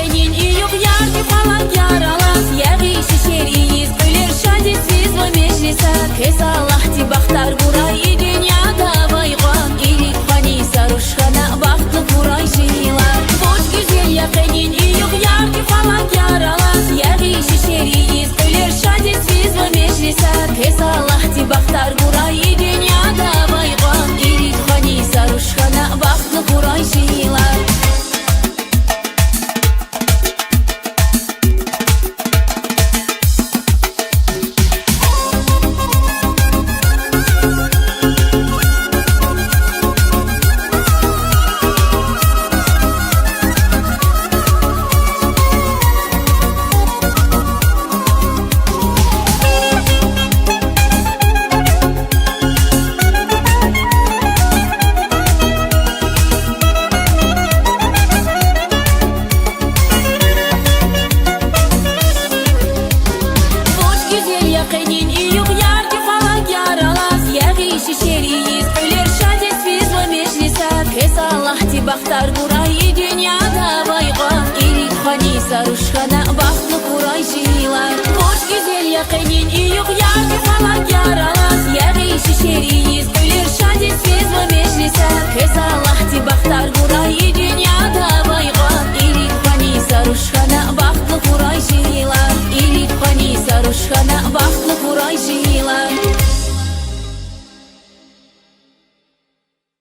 яхенин и юг яркий фалак яралас. Ягиш шериз кулер шадис визва межлиса. Хесалахти бахтар бурай и dünyada baygan. İlik hani sarışkana baktı kuray şeyler. Boş güzel yakenin и юг яркий фалак яралас. Ягиш шериz кулер шадис визва межлиса. Хесалахти бахтар бурай и dünyada baygan. İlik hani sarışkana baktı kuray şeyler. Yakenin и юг яркий фалак яралас. Ягиш шериз кулер шадис визва межлиса. Хесалахти бахтар бурай и dünyada baygan. İlik hani sarışkana baktı kuray şeyler. Boş güzel yakenin и юг яркий фалак яралас.